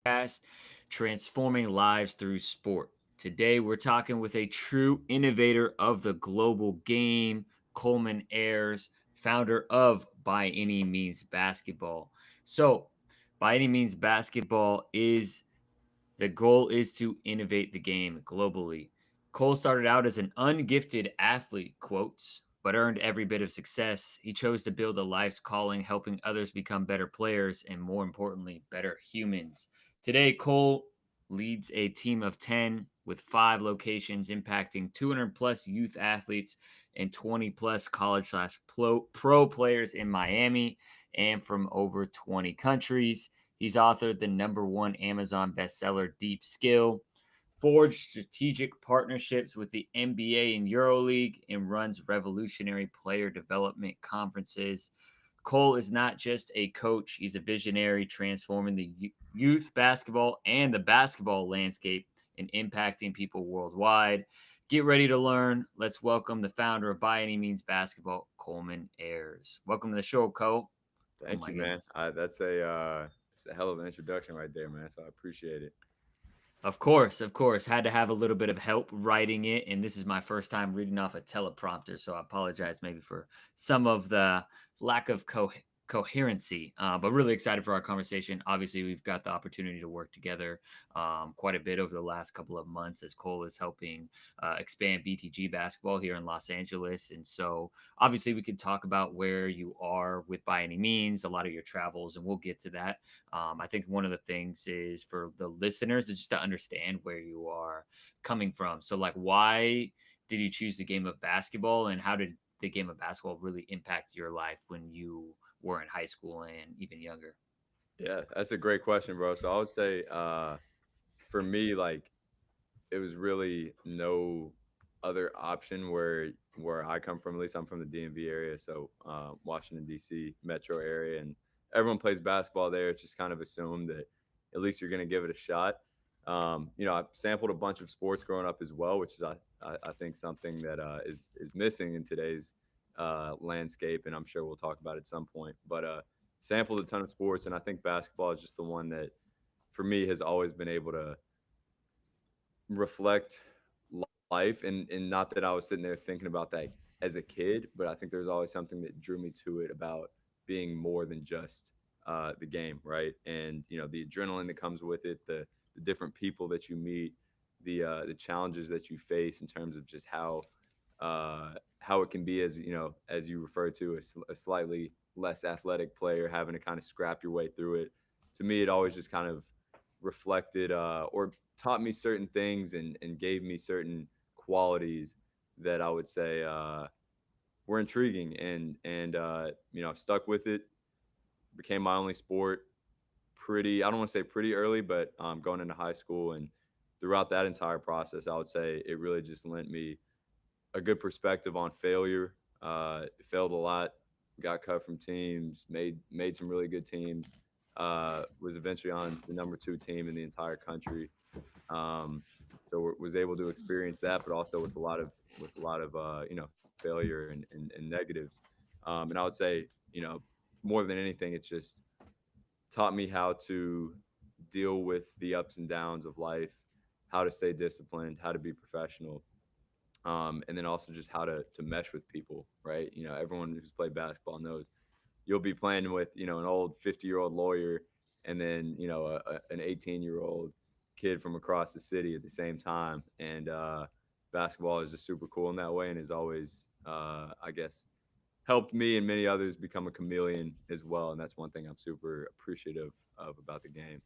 podcast, Transforming Lives Through Sport. Today, we're talking with a true innovator of the global game, Coleman Ayers, founder of By Any Means Basketball. So, By Any Means Basketball is the goal is to innovate the game globally. Cole started out as an ungifted athlete, quotes, but earned every bit of success. He chose to build a life's calling, helping others become better players and, more importantly, better humans. Today, Cole leads a team of 10 with 5 locations, impacting 200 plus youth athletes and 20 plus college slash pro players in Miami and from over 20 countries. He's authored the #1 Amazon bestseller Deep Skill, forged strategic partnerships with the NBA and EuroLeague, and runs revolutionary player development conferences. Cole is not just a coach, he's a visionary transforming the youth basketball and the basketball landscape and impacting people worldwide. Get ready to learn. Let's welcome the founder of By Any Means Basketball, Coleman Ayers. Welcome to the show, Cole. Oh Thank my you, man. goodness. It's a hell of an introduction right there, man. So I appreciate it. Of course, of course. Had to have a little bit of help writing it, and this is my first time reading off a teleprompter, so I apologize maybe for some of the lack of coherency. But really excited for our conversation. Obviously, we've got the opportunity to work together quite a bit over the last couple of months as Cole is helping expand BTG basketball here in Los Angeles, and so obviously we could talk about where you are with By Any Means, a lot of your travels, and we'll get to that. I think one of the things is for the listeners is just to understand where you are coming from. So, like, why did you choose the game of basketball, and how did the game of basketball really impact your life when you were in high school and even younger? Yeah, that's a great question, bro. So I would say, for me, like it was really no other option where I come from. At least I'm from the DMV area, so Washington D.C. metro area, and everyone plays basketball there. It's just kind of assumed that at least you're going to give it a shot. I sampled a bunch of sports growing up as well, which is I think something that is missing in today's landscape, and I'm sure we'll talk about it at some point. But sampled a ton of sports, and I think basketball is just the one that for me has always been able to reflect life, and not that I was sitting there thinking about that as a kid, but I think there's always something that drew me to it about being more than just the game, right? And the adrenaline that comes with it, the different people that you meet, the challenges that you face in terms of just how it can be, as as you refer to, a slightly less athletic player having to kind of scrap your way through it. To me, it always just kind of reflected or taught me certain things, and gave me certain qualities that I would say were intriguing, and I've stuck with it. Became my only sport pretty. I don't want to say pretty early, but going into high school, and throughout that entire process, I would say it really just lent me a good perspective on failure. Failed a lot, got cut from teams, made some really good teams. Was eventually on the #2 team in the entire country. Um, so was able to experience that, but also with a lot of failure and negatives. And I would say more than anything, it's just taught me how to deal with the ups and downs of life, how to stay disciplined, how to be professional, and then also just how to mesh with people, right? Everyone who's played basketball knows you'll be playing with an old 50-year-old lawyer, and then an 18-year-old kid from across the city at the same time. And basketball is just super cool in that way, and has always, I guess, helped me and many others become a chameleon as well. And that's one thing I'm super appreciative of about the game.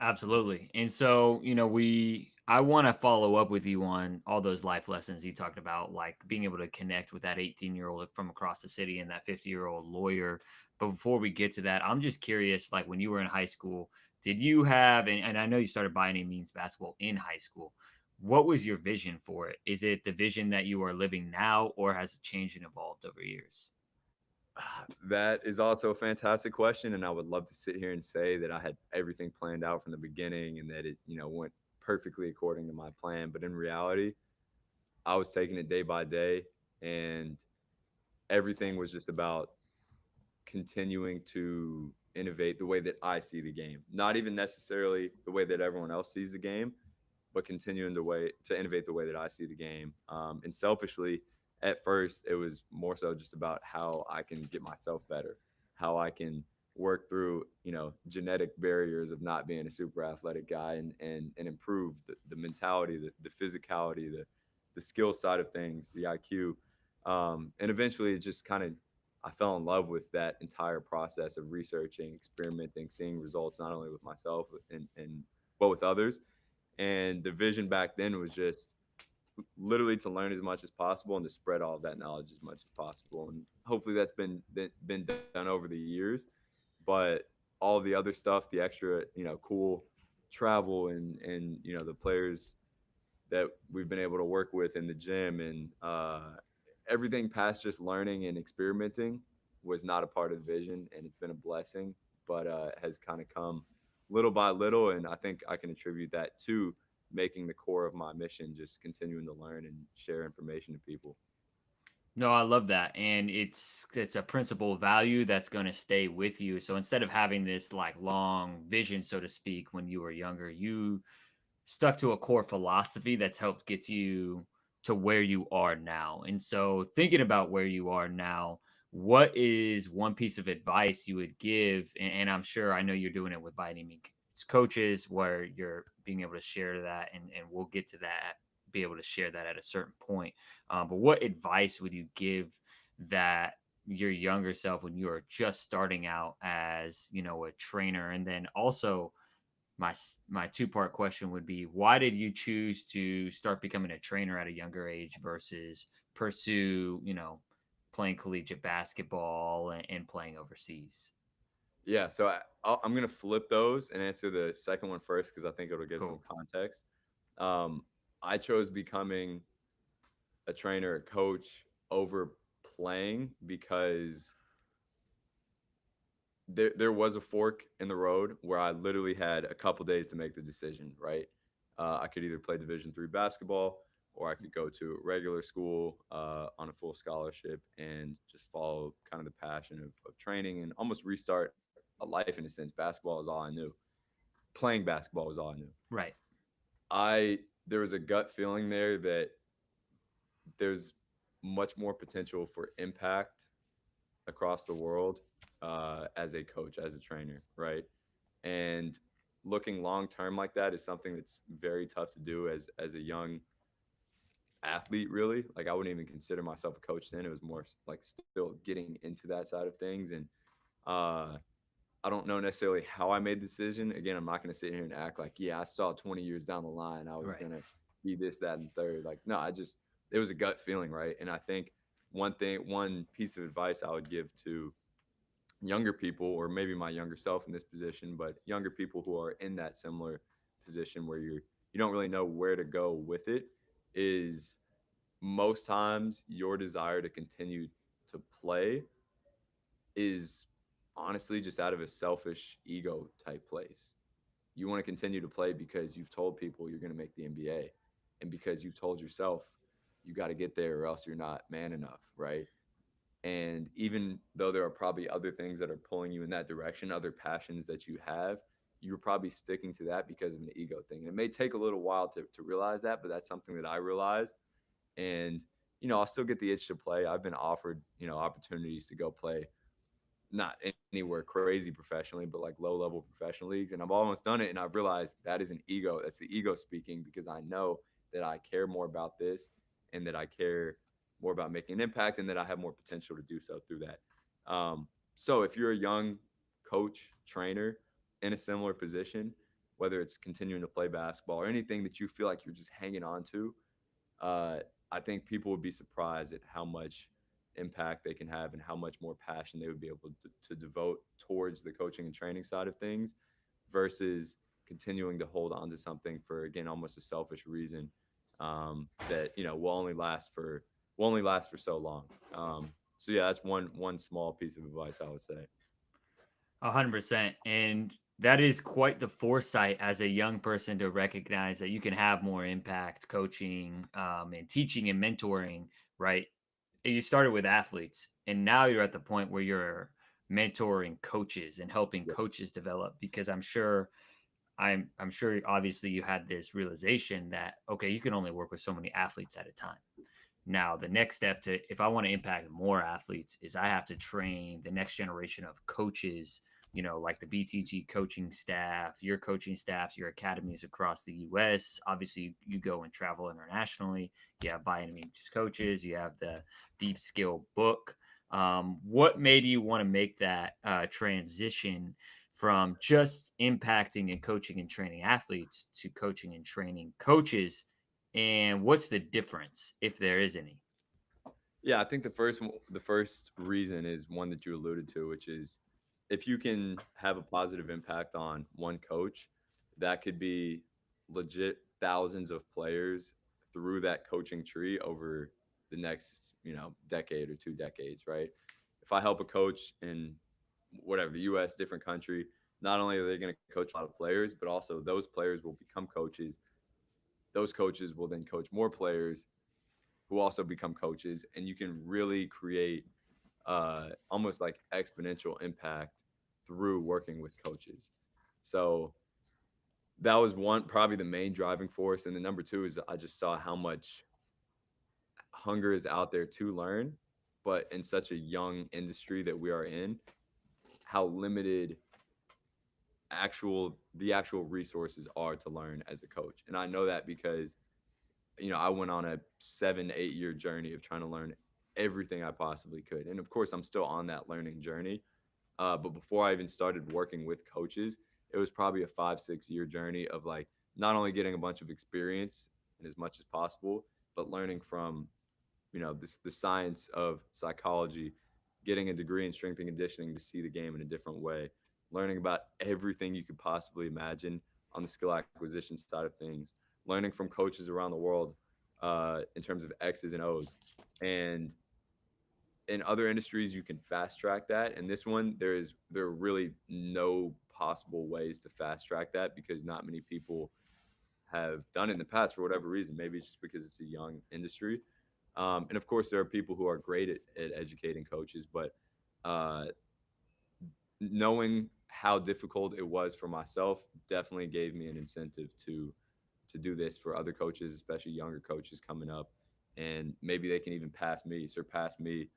Absolutely. And so, I want to follow up with you on all those life lessons you talked about, like being able to connect with that 18-year-old from across the city and that 50-year-old lawyer. But before we get to that, I'm just curious, like when you were in high school, did you have, and I know you started By Any Means Basketball in high school, what was your vision for it? Is it the vision that you are living now, or has it changed and evolved over years? That is also a fantastic question, and I would love to sit here and say that I had everything planned out from the beginning, and that it went perfectly according to my plan. But in reality, I was taking it day by day, and everything was just about continuing to innovate the way that I see the game, not even necessarily the way that everyone else sees the game, but continuing to innovate the way that I see the game. And selfishly, at first, it was more so just about how I can get myself better, how I can work through, genetic barriers of not being a super athletic guy, and improve the mentality, the physicality, the skill side of things, the IQ. And eventually, it just kind of, I fell in love with that entire process of researching, experimenting, seeing results not only with myself and but with others. And the vision back then was just literally to learn as much as possible and to spread all of that knowledge as much as possible. And hopefully that's been done over the years. But all the other stuff, the extra, cool travel and the players that we've been able to work with in the gym and everything past just learning and experimenting was not a part of the vision, and it's been a blessing, but has kind of come little by little, and I think I can attribute that to making the core of my mission just continuing to learn and share information to people. No, I love that. And it's a principal value that's going to stay with you. So instead of having this like long vision, so to speak, when you were younger, you stuck to a core philosophy that's helped get you to where you are now. And so thinking about where you are now, what is one piece of advice you would give? And I'm sure I know you're doing it with by any means coaches where you're being able to share that and we'll get to that, be able to share that at a certain point. But what advice would you give that your younger self when you are just starting out as, a trainer? And then also my two-part question would be, why did you choose to start becoming a trainer at a younger age versus pursue, playing collegiate basketball and playing overseas? Yeah, so I'm gonna flip those and answer the second one first because I think it'll give some Cool. context. Um, I chose becoming a trainer, a coach over playing because there was a fork in the road where I literally had a couple days to make the decision. Right, I could either play Division III basketball or I could go to a regular school on a full scholarship and just follow kind of the passion of training and almost restart a life in a sense. Basketball is all I knew. Playing basketball was all I knew. Right. I There was a gut feeling there that there's much more potential for impact across the world as a coach, as a trainer, right? And looking long term like that is something that's very tough to do as a young athlete. Really, like I wouldn't even consider myself a coach then. It was more like still getting into that side of things, and uh, I don't know necessarily how I made the decision. Again, I'm not going to sit here and act like, yeah, I saw 20 years down the line I was Right. going to be this, that, and third. Like, no, it was a gut feeling, right? And I think one piece of advice I would give to younger people, or maybe my younger self in this position, but younger people who are in that similar position where you don't really know where to go with it, is most times your desire to continue to play is honestly just out of a selfish ego type place. You want to continue to play because you've told people you're going to make the NBA, and because you've told yourself you got to get there or else you're not man enough, right? And even though there are probably other things that are pulling you in that direction, other passions that you have, you're probably sticking to that because of an ego thing. And it may take a little while to realize that, but that's something that I realized. And, I'll still get the itch to play. I've been offered, opportunities to go play not anywhere crazy professionally, but like low level professional leagues. And I've almost done it. And I've realized that is an ego. That's the ego speaking because I know that I care more about this and that I care more about making an impact and that I have more potential to do so through that. So if you're a young coach, trainer in a similar position, whether it's continuing to play basketball or anything that you feel like you're just hanging on to, uh, I think people would be surprised at how much impact they can have and how much more passion they would be able to devote towards the coaching and training side of things versus continuing to hold on to something for, again, almost a selfish reason that will only last for so long. So yeah, that's one small piece of advice I would say. 100%. And that is quite the foresight as a young person to recognize that you can have more impact coaching and teaching and mentoring, right? You started with athletes and now you're at the point where you're mentoring coaches and helping Yeah. coaches develop? Because I'm sure obviously you had this realization that okay, you can only work with so many athletes at a time. Now, the next step to if I want to impact more athletes is I have to train the next generation of coaches, like the BTG coaching staff, your coaching staffs, your academies across the US. Obviously, you go and travel internationally. You have by any means coaches, you have the Deep Skill book. What made you want to make that transition from just impacting and coaching and training athletes to coaching and training coaches? And what's the difference, if there is any? Yeah, I think the first reason is one that you alluded to, which is if you can have a positive impact on one coach, that could be legit thousands of players through that coaching tree over the next, decade or 2 decades, right? If I help a coach in whatever, the US, different country, not only are they going to coach a lot of players, but also those players will become coaches. Those coaches will then coach more players who also become coaches, and you can really create almost like exponential impact through working with coaches. So that was one, probably the main driving force, and the number two is I just saw how much hunger is out there to learn, but in such a young industry that we are in, how limited actual resources are to learn as a coach. And I know that because I went on a 7, 8 year journey of trying to learn everything I possibly could. And of course, I'm still on that learning journey. But before I even started working with coaches, it was probably a 5, 6 year journey of like not only getting a bunch of experience and as much as possible, but learning from, the science of psychology, getting a degree in strength and conditioning to see the game in a different way, learning about everything you could possibly imagine on the skill acquisition side of things, learning from coaches around the world in terms of X's and O's. And in other industries, you can fast track that. And this one, there are really no possible ways to fast track that because not many people have done it in the past for whatever reason. Maybe it's just because it's a young industry. And of course, there are people who are great at educating coaches, but uh, knowing how difficult it was for myself definitely gave me an incentive to do this for other coaches, especially younger coaches coming up, and maybe they can even surpass me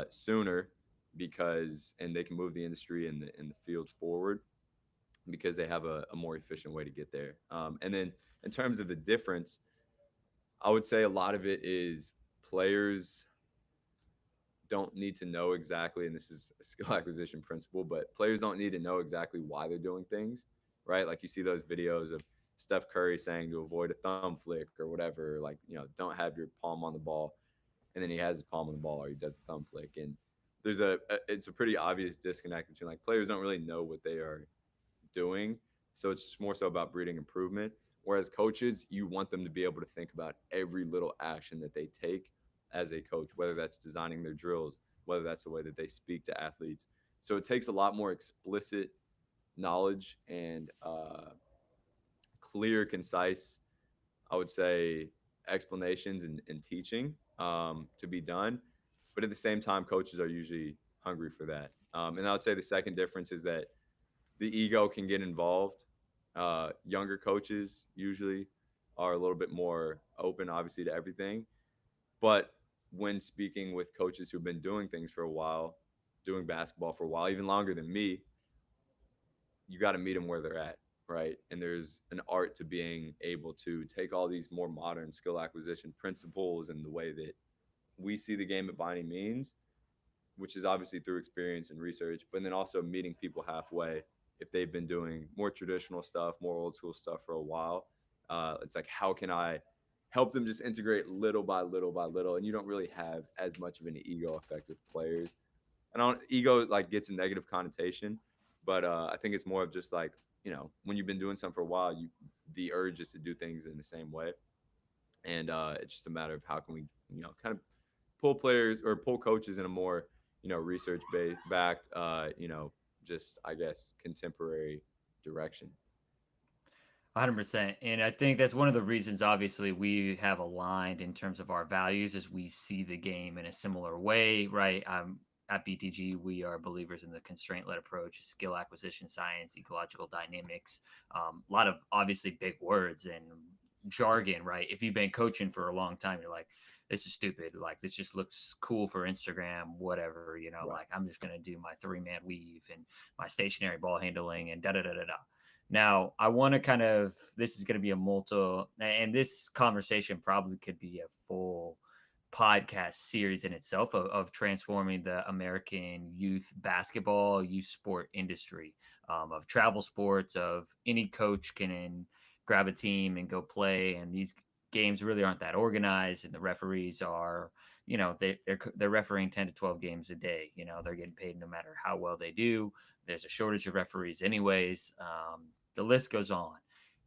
sooner because and they can move the industry and the field forward because they have a more efficient way to get there. And then in terms of the difference, I would say a lot of it is players don't need to know exactly, and this is a skill acquisition principle, but players don't need to know exactly why they're doing things, right? Like you see those videos of Steph Curry saying to avoid a thumb flick or whatever, like, don't have your palm on the ball. And then he has his palm on the ball or he does a thumb flick. And it's a pretty obvious disconnect between like players don't really know what they are doing. So it's more so about breeding improvement. Whereas coaches, you want them to be able to think about every little action that they take as a coach, whether that's designing their drills, whether that's the way that they speak to athletes. So it takes a lot more explicit knowledge and clear, concise, I would say, explanations and teaching to be done. But at the same time, coaches are usually hungry for that. And I would say the second difference is that the ego can get involved. Younger coaches usually are a little bit more open, obviously, to everything. But when speaking with coaches who've been doing things for a while, doing basketball for a while, even longer than me, you got to meet them where they're at, right? And there's an art to being able to take all these more modern skill acquisition principles and the way that we see the game at by any means, which is obviously through experience and research, but then also meeting people halfway if they've been doing more traditional stuff, more old school stuff for a while. It's like, how can I help them just integrate little by little by little? And you don't really have as much of an ego effect with players. And on ego like gets a negative connotation, but I think it's more of just like, when you've been doing something for a while, the urge is to do things in the same way, and it's just a matter of how can we, kind of pull players or pull coaches in a more, research based backed, just I guess contemporary direction. 100%. And I think that's one of the reasons, obviously, we have aligned in terms of our values as we see the game in a similar way, right? at BTG, we are believers in the constraint led approach, skill acquisition science, ecological dynamics. A lot of obviously big words and jargon, right? If you've been coaching for a long time, you're like, this is stupid. Like, this just looks cool for Instagram, whatever, Right. like I'm just going to do my 3-man weave and my stationary ball handling and da da da da da. Now, I want to kind of, this is going to be a and this conversation probably could be a full podcast series in itself of transforming the American youth basketball, youth sport industry, of travel sports, of any coach can grab a team and go play. And these games really aren't that organized. And the referees are, they're refereeing 10 to 12 games a day. They're getting paid no matter how well they do. There's a shortage of referees, anyways. The list goes on.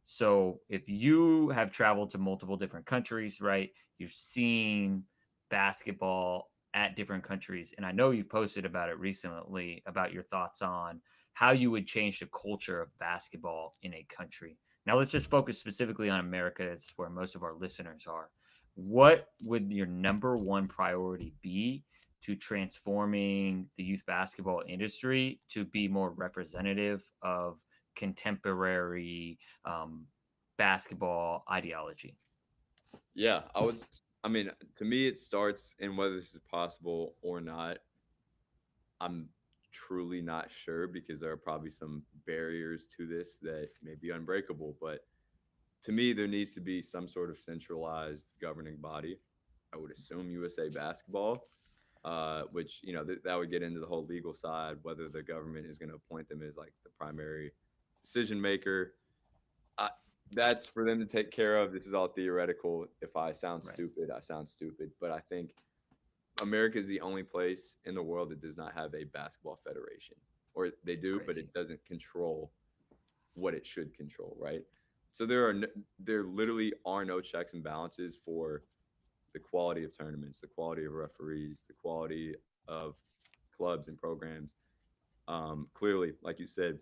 So if you have traveled to multiple different countries, right, you've seen basketball at different countries. And I know you've posted about it recently about your thoughts on how you would change the culture of basketball in a country. Now, let's just focus specifically on America. It's where most of our listeners are. What would your number one priority be to transforming the youth basketball industry to be more representative of contemporary basketball ideology? Yeah, I mean, to me, it starts in whether this is possible or not. I'm truly not sure because there are probably some barriers to this that may be unbreakable. But to me, there needs to be some sort of centralized governing body. I would assume USA Basketball, which that would get into the whole legal side, whether the government is going to appoint them as like the primary decision maker. I, that's for them to take care of. This is all theoretical. If I sound Right. stupid, I sound stupid. But I think America is the only place in the world that does not have a basketball federation, or they It's do, but crazy. it doesn't control what it should control, right? So there literally are no checks and balances for the quality of tournaments, the quality of referees, the quality of clubs and programs. Clearly, like you said,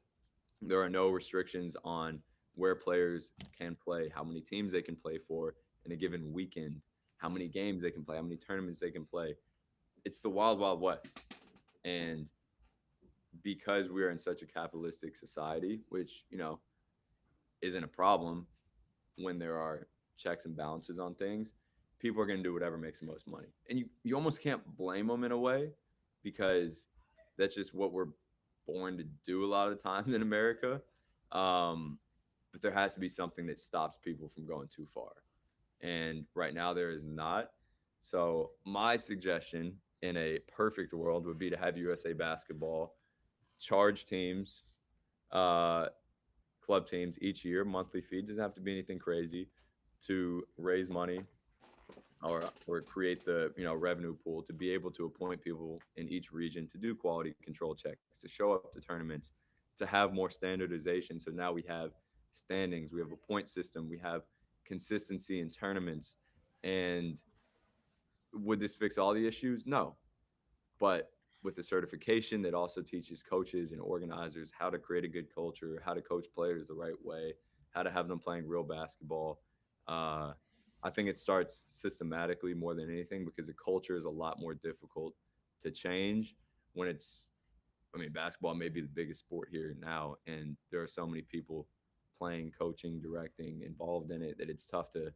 there are no restrictions on where players can play, how many teams they can play for in a given weekend, how many games they can play, how many tournaments they can play. It's the wild, wild west. And because we are in such a capitalistic society, which, isn't a problem when there are checks and balances on things, people are going to do whatever makes the most money. And you almost can't blame them in a way because that's just what we're born to do a lot of the times in America. Um, but there has to be something that stops people from going too far. And right now there is not. So my suggestion in a perfect world would be to have USA Basketball charge teams, uh, club teams each year, monthly fee. Doesn't have to be anything crazy to raise money or create the revenue pool to be able to appoint people in each region to do quality control checks, to show up to tournaments, to have more standardization. So now we have standings, we have a point system, we have consistency in tournaments. And would this fix all the issues? No. But with a certification that also teaches coaches and organizers how to create a good culture, how to coach players the right way, how to have them playing real basketball. Uh, I think it starts systematically more than anything because the culture is a lot more difficult to change when it's, I mean, basketball may be the biggest sport here now, and there are so many people playing, coaching, directing, involved in it that it's tough to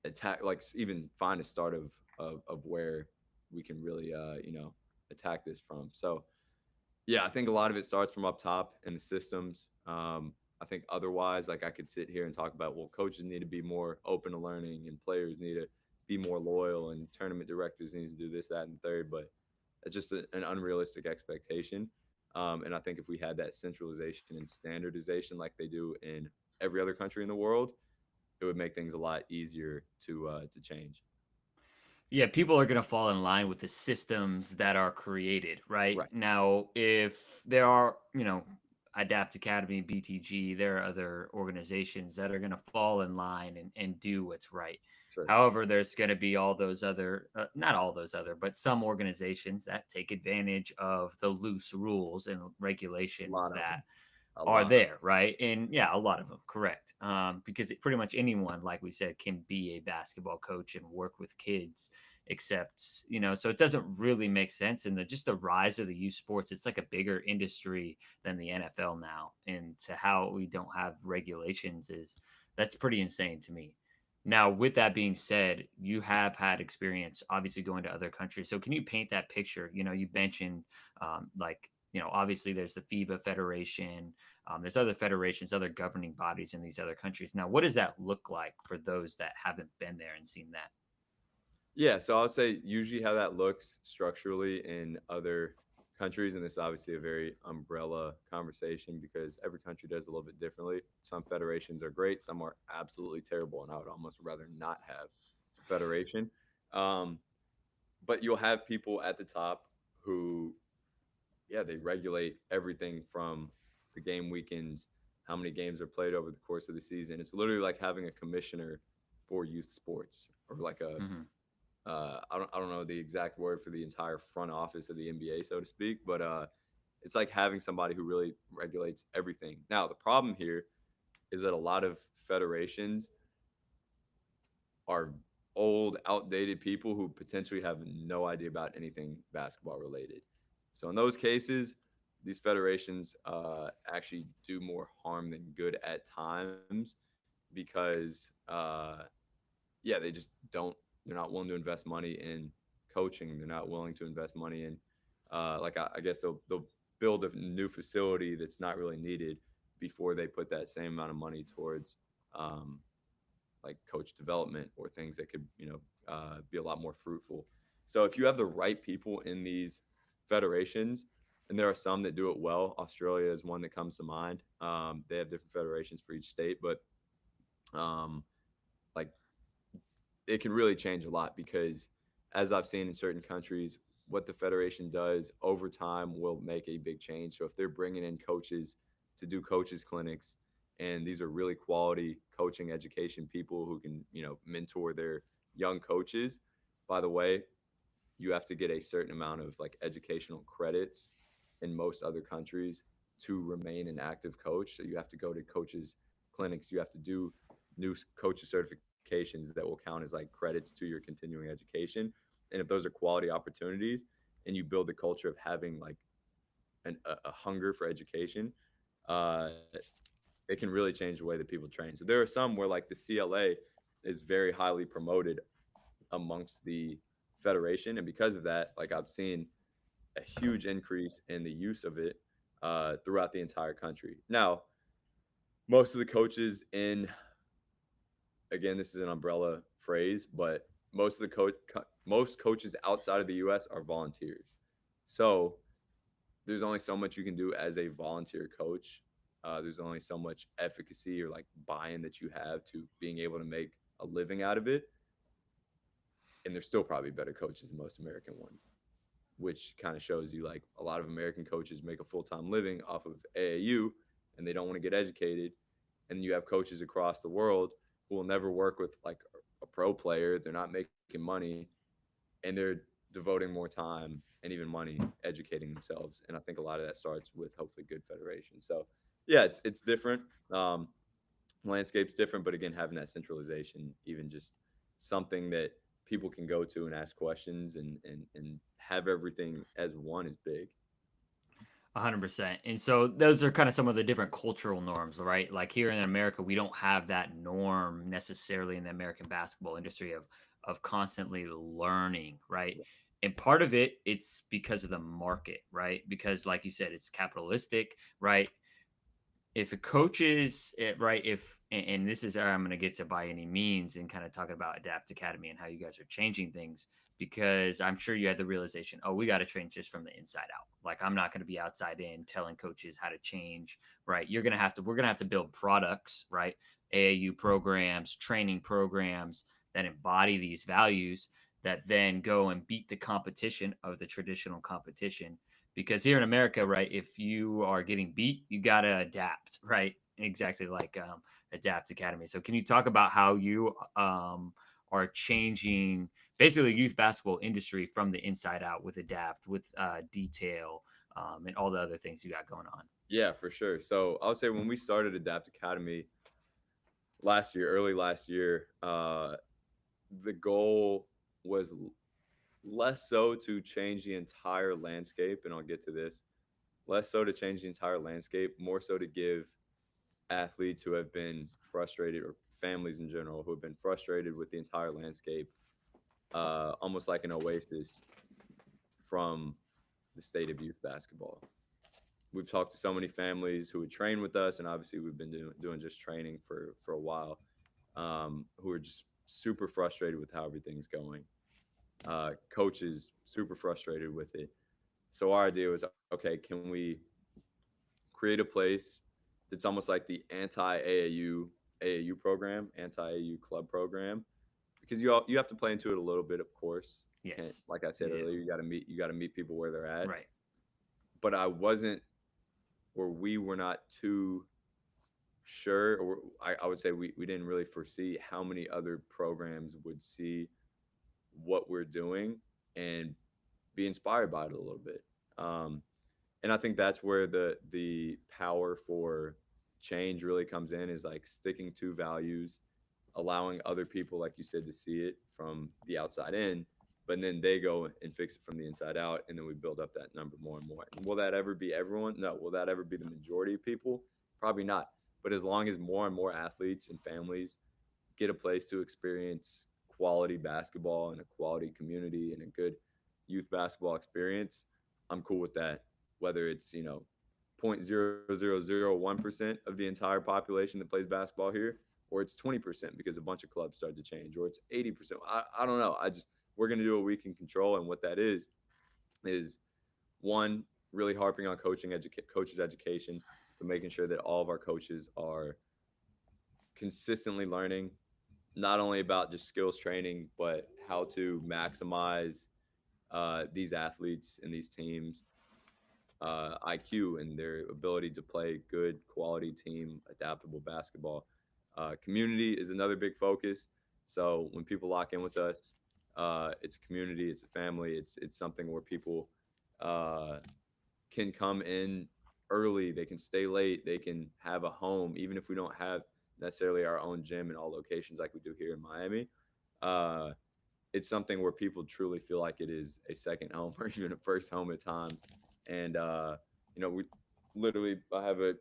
attack, like even find a start of where we can really, attack this from. So yeah, I think a lot of it starts from up top in the systems. I think otherwise, like I could sit here and talk about, well, coaches need to be more open to learning and players need to be more loyal and tournament directors need to do this, that, and third. But it's just an unrealistic expectation. And I think if we had that centralization and standardization like they do in every other country in the world, it would make things a lot easier to change. Yeah, people are going to fall in line with the systems that are created, right? Right. Now, if there are, Adapt Academy, BTG, there are other organizations that are going to fall in line and do what's right. Sure. However, there's going to be all those other, not all those other, but some organizations that take advantage of the loose rules and A regulations lot of that them. A are lot of there, right? And yeah, a lot of them, correct. Because pretty much anyone, like we said, can be a basketball coach and work with kids except, so it doesn't really make sense. And just the rise of the youth sports, it's like a bigger industry than the NFL now. And to how we don't have regulations is that's pretty insane to me. Now, with that being said, you have had experience obviously going to other countries. So, can you paint that picture? You mentioned obviously there's the FIBA Federation, there's other federations, other governing bodies in these other countries. Now, what does that look like for those that haven't been there and seen that? Yeah, so I would say usually how that looks structurally in other countries, and this is obviously a very umbrella conversation because every country does a little bit differently. Some federations are great, some are absolutely terrible, and I would almost rather not have a federation. Um, but you'll have people at the top who, yeah, they regulate everything from the game weekends, how many games are played over the course of the season. It's literally like having a commissioner for youth sports or like a Hmm. I don't know the exact word for the entire front office of the NBA, so to speak, but it's like having somebody who really regulates everything. Now, the problem here is that a lot of federations are old, outdated people who potentially have no idea about anything basketball related. So in those cases, these federations actually do more harm than good at times because yeah, they just don't. They're not willing to invest money in coaching. They're not willing to invest money in, I guess they'll build a new facility that's not really needed before they put that same amount of money towards, um, like coach development or things that could, be a lot more fruitful. So if you have the right people in these federations, and there are some that do it well. Australia is one that comes to mind. They have different federations for each state, but um, like it can really change a lot because as I've seen in certain countries, what the federation does over time will make a big change. So if they're bringing in coaches to do coaches clinics, and these are really quality coaching education people who can, mentor their young coaches. By the way, you have to get a certain amount of like educational credits in most other countries to remain an active coach. So you have to go to coaches clinics, you have to do new coaches certifications that will count as like credits to your continuing education. And if those are quality opportunities and you build the culture of having like a hunger for education, uh, it can really change the way that people train. So there are some where like the CLA is very highly promoted amongst the federation, and because of that, like I've seen a huge increase in the use of it throughout the entire country. Now, most of the coaches in, again, this is an umbrella phrase, but most of the most coaches outside of the U.S. are volunteers. So there's only so much you can do as a volunteer coach. There's only so much efficacy or like buy-in that you have to being able to make a living out of it. And there's still probably better coaches than most American ones, which kind of shows you like a lot of American coaches make a full-time living off of AAU and they don't want to get educated. And you have coaches across the world who will never work with like a pro player. They're not making money and they're devoting more time and even money educating themselves. And I think a lot of that starts with hopefully good federation. So yeah, it's different. Landscape's different, but again, having that centralization, even just something that people can go to and ask questions and have everything as one is big. 100%. And so those are kind of some of the different cultural norms, right? Like here in America, we don't have that norm necessarily in the American basketball industry of constantly learning, right? And part of it, it's because of the market, right? Because like you said, it's capitalistic, right? If a coach is right, if and this is where I'm going to get to by any means and kind of talking about Adapt Academy and how you guys are changing things, because I'm sure you had the realization, oh, we got to train just from the inside out. Like I'm not going to be outside in telling coaches how to change, right? We're going to have to build products, right? AAU programs, training programs that embody these values that then go and beat the competition of the traditional competition, because here in America, right, if you are getting beat, you got to adapt, right? Exactly like Adapt Academy. So, can you talk about how you are changing basically the youth basketball industry from the inside out with Adapt, with Detail, and all the other things you got going on? Yeah, for sure. So I would say when we started Adapt Academy last year, early last year, the goal was less so to change the entire landscape, and I'll get to this. Less so to change the entire landscape, more so to give athletes who have been frustrated, or families in general who have been frustrated with the entire landscape, almost like an oasis from the state of youth basketball. We've talked to so many families who would train with us, and obviously we've been doing just training for a while, who are just super frustrated with how everything's going. Coaches super frustrated with it. So our idea was, okay, can we create a place that's almost like the anti AAU program, anti AAU club program, because you have to play into it a little bit, of course. You can't, Yes. like I said You do. earlier, you got to meet people where they're at. Right. But I wasn't, or we were not too sure, or I would say we didn't really foresee how many other programs would see what we're doing and be inspired by it a little bit. And I think that's where the power for change really comes in, is like sticking to values, allowing other people, like you said, to see it from the outside in, but then they go and fix it from the inside out, and then we build up that number more and more. And will that ever be everyone? No. Will that ever be the majority of people? Probably not. But as long as more and more athletes and families get a place to experience quality basketball and a quality community and a good youth basketball experience, I'm cool with that. Whether it's, 0.0001% of the entire population that plays basketball here, or it's 20% because a bunch of clubs started to change, or it's 80%. I don't know. We're going to do what we can control. And what that is one, really harping on coaches' education. So making sure that all of our coaches are consistently learning not only about just skills training, but how to maximize these athletes and these teams' IQ and their ability to play good quality team adaptable basketball. Community is another big focus. So when people lock in with us, it's a community, it's a family, it's something where people uh, can come in early, they can stay late, they can have a home, even if we don't have necessarily our own gym in all locations like we do here in Miami. Uh, it's something where people truly feel like it is a second home or even a first home at times. And we literally, I have a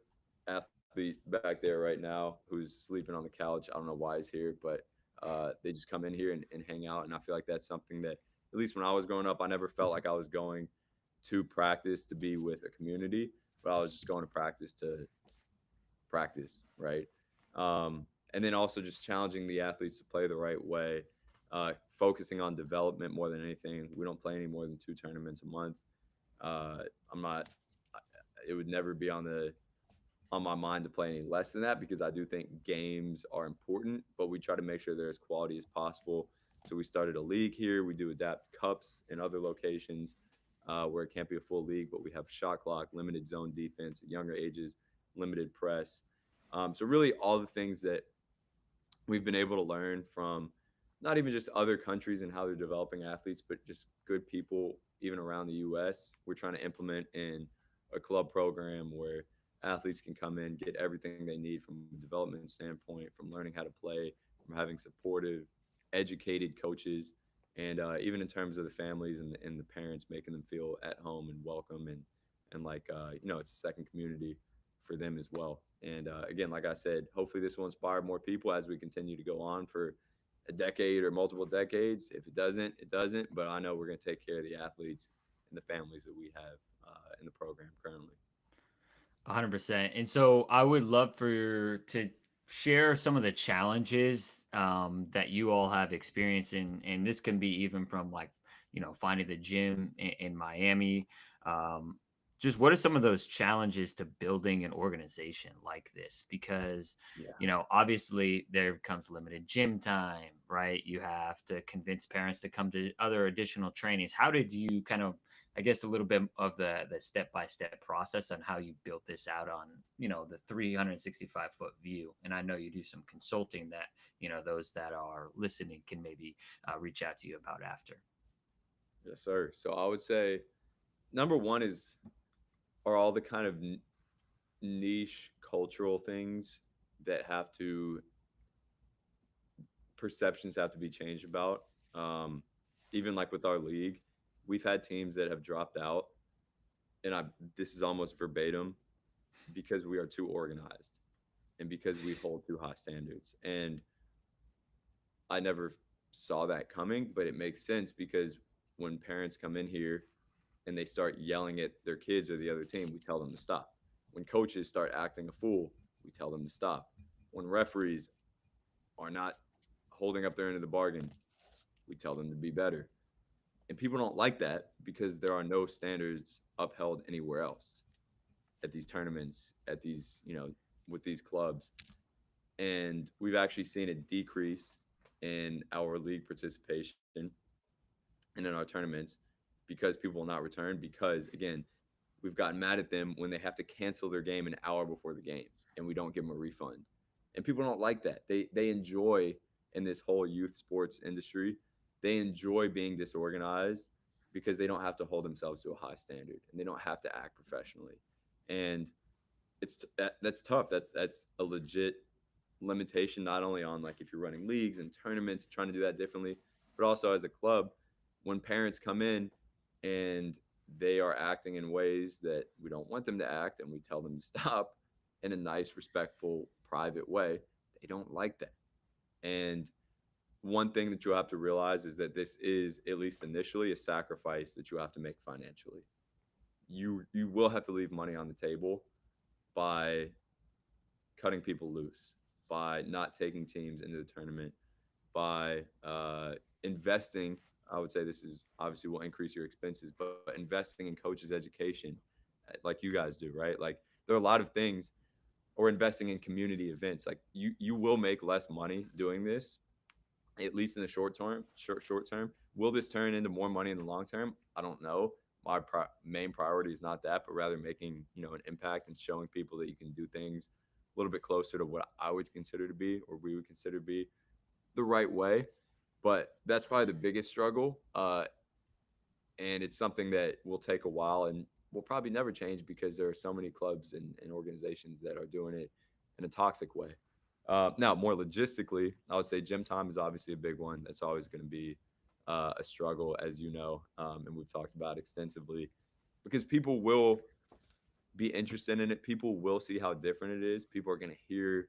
athlete back there right now who's sleeping on the couch. I don't know why he's here, but they just come in here and hang out. And I feel like that's something that, at least when I was growing up, I never felt like I was going to practice to be with a community, but I was just going to practice right? And then also just challenging the athletes to play the right way, focusing on development more than anything. We don't play any more than 2 tournaments a month. Uh, I'm not. It would never be on my mind to play any less than that, because I do think games are important, but we try to make sure they're as quality as possible. So we started a league here. We do adapt cups in other locations where it can't be a full league, but we have shot clock, limited zone defense at younger ages, limited press. So really, all the things that we've been able to learn from not even just other countries and how they're developing athletes, but just good people even around the U.S. We're trying to implement in a club program where athletes can come in, get everything they need from a development standpoint, from learning how to play, from having supportive, educated coaches, and even in terms of the families and the parents, making them feel at home and welcome, and like it's a second community for them as well. And again, like I said, hopefully this will inspire more people as we continue to go on for a decade or multiple decades. If it doesn't, it doesn't. But I know we're going to take care of the athletes and the families that we have in the program currently. 100%. And so I would love to share some of the challenges that you all have experienced and this can be even from like, finding the gym in Miami. Um, just what are some of those challenges to building an organization like this? Because, Yeah. obviously there comes limited gym time, right? You have to convince parents to come to other additional trainings. How did you kind of, I guess, a little bit of the step by step process on how you built this out on the 365-foot view? And I know you do some consulting that those that are listening can maybe reach out to you about after. Yes, sir. So I would say number one are all the kind of niche cultural things that have to perceptions have to be changed about. Um, even like with our league, we've had teams that have dropped out, and I this is almost verbatim because we are too organized and because we hold too high standards. And I never saw that coming, but it makes sense because when parents come in here and they start yelling at their kids or the other team, we tell them to stop. When coaches start acting a fool, we tell them to stop. When referees are not holding up their end of the bargain, we tell them to be better. And people don't like that because there are no standards upheld anywhere else at these tournaments, at these, with these clubs. And we've actually seen a decrease in our league participation and in our tournaments because people will not return because, again, we've gotten mad at them when they have to cancel their game an hour before the game and we don't give them a refund. And people don't like that. They enjoy in this whole youth sports industry, they enjoy being disorganized because they don't have to hold themselves to a high standard and they don't have to act professionally. And that's tough. That's a legit limitation not only on like if you're running leagues and tournaments trying to do that differently, but also as a club when parents come in and they are acting in ways that we don't want them to act and we tell them to stop in a nice, respectful, private way, they don't like that. And one thing that you'll have to realize is that this is, at least initially, a sacrifice that you have to make financially. You will have to leave money on the table by cutting people loose, by not taking teams into the tournament, by investing. I would say this is obviously will increase your expenses, but investing in coaches' education, like you guys do, right? Like there are a lot of things, or investing in community events. Like you will make less money doing this, at least in the short term. Short term. Will this turn into more money in the long term? I don't know. My main priority is not that, but rather making an impact and showing people that you can do things a little bit closer to what I would consider to be, or we would consider to be, the right way. But that's probably the biggest struggle, and it's something that will take a while and will probably never change because there are so many clubs and organizations that are doing it in a toxic way. Now, more logistically, I would say gym time is obviously a big one. That's always going to be a struggle, as you know, and we've talked about extensively, because people will be interested in it. People will see how different it is. People are going to hear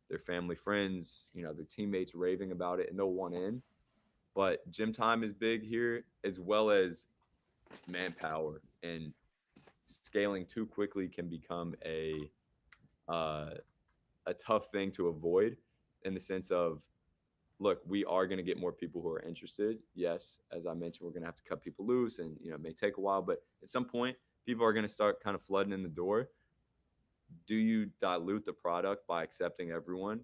their family, friends, their teammates raving about it, and they'll want in. But gym time is big here, as well as manpower, and scaling too quickly can become uh, a tough thing to avoid, in the sense of, look, we are going to get more people who are interested. Yes, as I mentioned, we're going to have to cut people loose, and it may take a while, but at some point, people are going to start kind of flooding in the door. Do you dilute the product by accepting everyone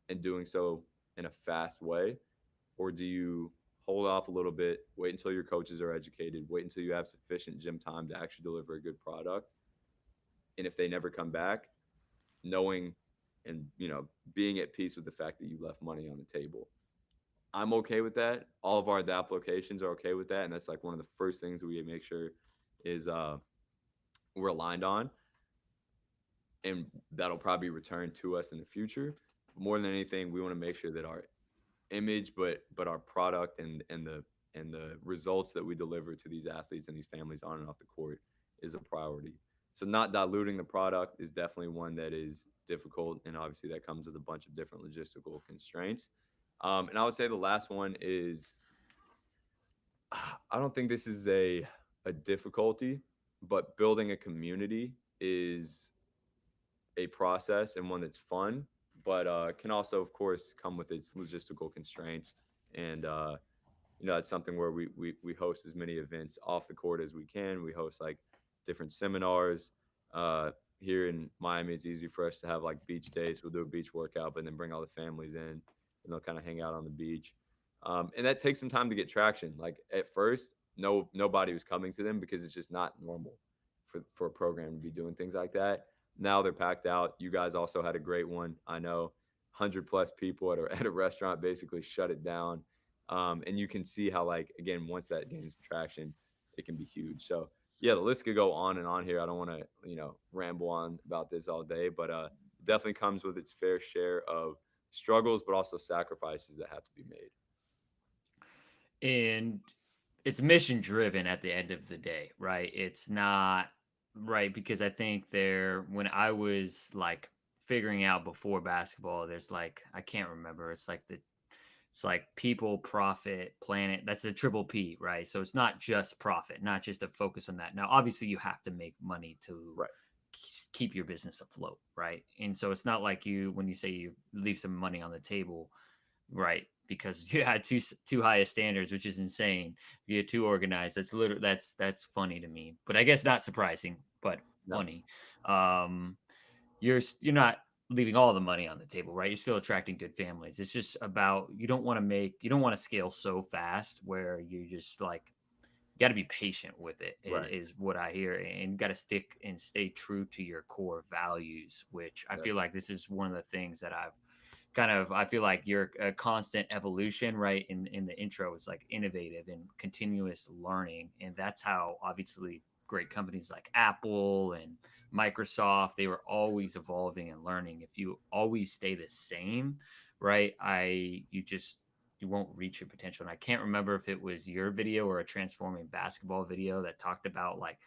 and doing so in a fast way, or do you hold off a little bit, wait until your coaches are educated, wait until you have sufficient gym time to actually deliver a good product, and if they never come back, knowing and being at peace with the fact that you left money on the table. I'm okay with that. All of our adapt locations are okay with that, and that's like one of the first things we make sure is we're aligned on, and that'll probably return to us in the future. More than anything, we want to make sure that our image, but our product and the results that we deliver to these athletes and these families on and off the court is a priority. So not diluting the product is definitely one that is difficult, and obviously that comes with a bunch of different logistical constraints. And I would say the last one is, I don't think this is a difficulty, but building a community is a process and one that's fun, but can also, of course, come with its logistical constraints. And it's something where we host as many events off the court as we can. We host like different seminars. Uh, Here in Miami, it's easy for us to have like beach days. We'll do a beach workout, but then bring all the families in, and they'll kind of hang out on the beach. And that takes some time to get traction. Like at first, nobody was coming to them because it's just not normal for a program to be doing things like that. Now they're packed out. You guys also had a great one. I know 100 plus people at a restaurant basically shut it down. And you can see how, like, again, once that gains traction, it can be huge. So yeah, the list could go on and on here. I don't want to, ramble on about this all day, but definitely comes with its fair share of struggles, but also sacrifices that have to be made. And it's mission driven at the end of the day, right? It's not right because I think there when I was like figuring out before basketball, there's like I can't remember. It's like people, profit, planet. That's a triple P, right? So it's not just profit, not just a focus on that. Now, obviously, you have to make money to Right. keep your business afloat, right? And so it's not like you when you say you leave some money on the table, right? Because you had too high a standards, which is insane. You're too organized. That's funny to me, but I guess not surprising, but No. funny. Um, you're not leaving all the money on the table, right? You're still attracting good families. It's just about you don't want to scale so fast where you just like you got to be patient with it Right. is what I hear, and got to stick and stay true to your core values, which I feel Yes. like this is one of the things that I feel like you're a constant evolution, right? In the intro is like innovative and continuous learning, and that's how obviously great companies like Apple and Microsoft, they were always evolving and learning. If you always stay the same, right, you won't reach your potential. And I can't remember if it was your video or a transforming basketball video that talked about like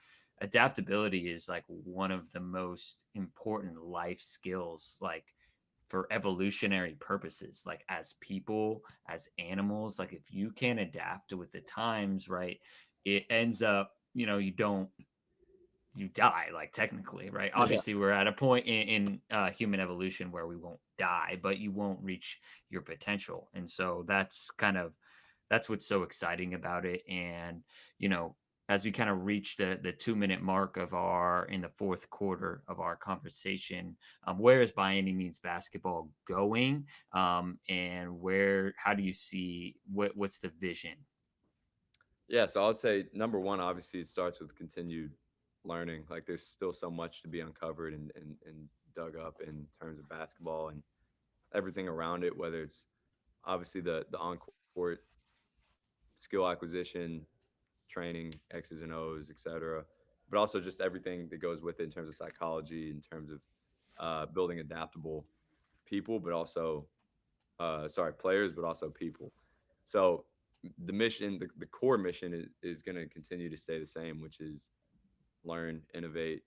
adaptability is like one of the most important life skills, like for evolutionary purposes, like as people, as animals. Like if you can adapt with the times, right, it ends up, you die, like technically, right? Yeah. Obviously we're at a point in human evolution where we won't die, but you won't reach your potential. And so that's what's so exciting about it. And you know as we kind of reach the 2 minute mark of our in the fourth quarter of our conversation, where is by any means basketball going, and where how do you see what's the vision? Yeah. So I would say number one, obviously, it starts with continued learning. Like there's still so much to be uncovered and dug up in terms of basketball and everything around it, whether it's obviously the on court skill acquisition, training, X's and O's, etc. But also just everything that goes with it in terms of psychology, in terms of building adaptable people, but also players, but also people. So the mission, the core mission is going to continue to stay the same, which is learn, innovate,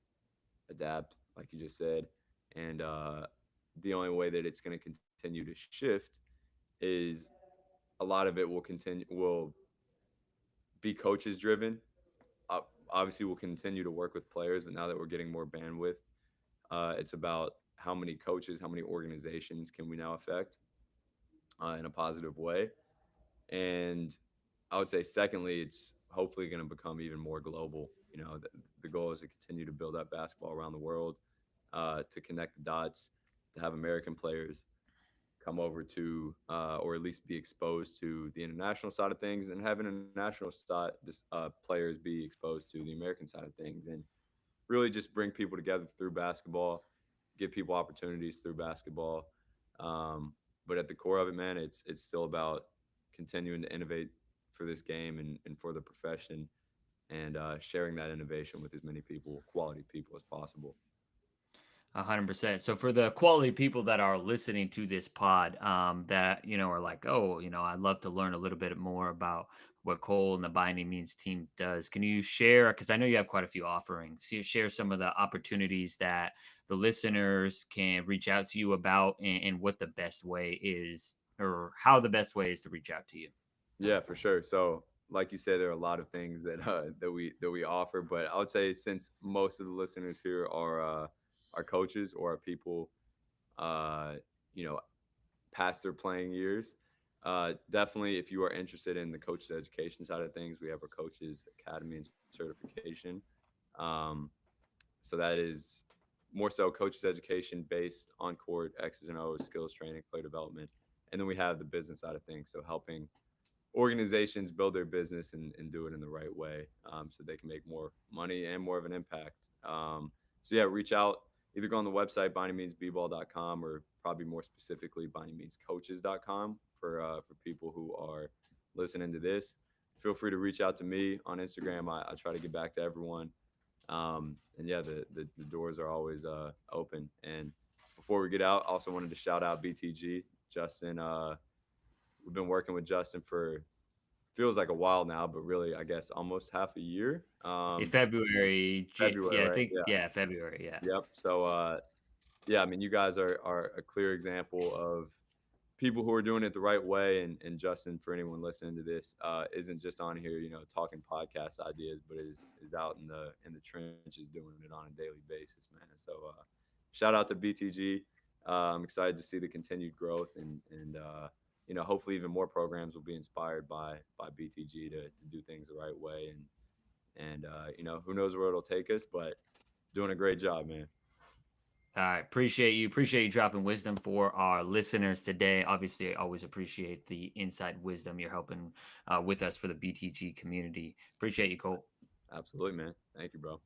adapt, like you just said. And the only way that it's going to continue to shift is a lot of it will be coaches driven. Obviously, we'll continue to work with players, but now that we're getting more bandwidth, it's about how many coaches, how many organizations can we now affect in a positive way. And I would say, secondly, it's hopefully going to become even more global. The goal is to continue to build up basketball around the world, to connect the dots, to have American players come over to, or at least be exposed to the international side of things, and have international players be exposed to the American side of things, and really just bring people together through basketball, give people opportunities through basketball. But at the core of it, man, it's still about continuing to innovate for this game and for the profession, and sharing that innovation with as many people, quality people, as possible. 100%. So for the quality people that are listening to this pod, that are like, oh, I'd love to learn a little bit more about what Cole and the By Any Means team does. Can you share? Because I know you have quite a few offerings. You share some of the opportunities that the listeners can reach out to you about, and what the best way is, or how the best way is to reach out to you. Yeah, for sure. So, like you said, there are a lot of things that we offer, but I would say, since most of the listeners here are coaches or are people, uh, you know, past their playing years, definitely, if you are interested in the coaches education side of things, we have our coaches academy and certification. Um, so that is more so coaches education based on court X's and O's, skills training, player development, and then we have the business side of things, so helping organizations build their business and do it in the right way, so they can make more money and more of an impact. So yeah, reach out, either go on the website byanymeansbball.com, or probably more specifically byanymeanscoaches.com for people who are listening to this. Feel free to reach out to me on Instagram. I try to get back to everyone. And yeah, the doors are always open. And before we get out, I also wanted to shout out BTG, Justin. We've been working with Justin for feels like a while now, but really, I guess almost half a year. In February, February, yeah, I right? think, Yeah. yeah, February, yeah. Yep. So, yeah, I mean, you guys are a clear example of people who are doing it the right way. And Justin, for anyone listening to this, isn't just on here, talking podcast ideas, but is out in the trenches doing it on a daily basis, man. So, shout out to BTG. I'm excited to see the continued growth, and hopefully even more programs will be inspired by BTG to do things the right way. And who knows where it'll take us, but doing a great job, man. All right, appreciate you dropping wisdom for our listeners today. Obviously, I always appreciate the inside wisdom you're helping with us for the BTG community. Appreciate you, Cole. Absolutely, man. Thank you, bro.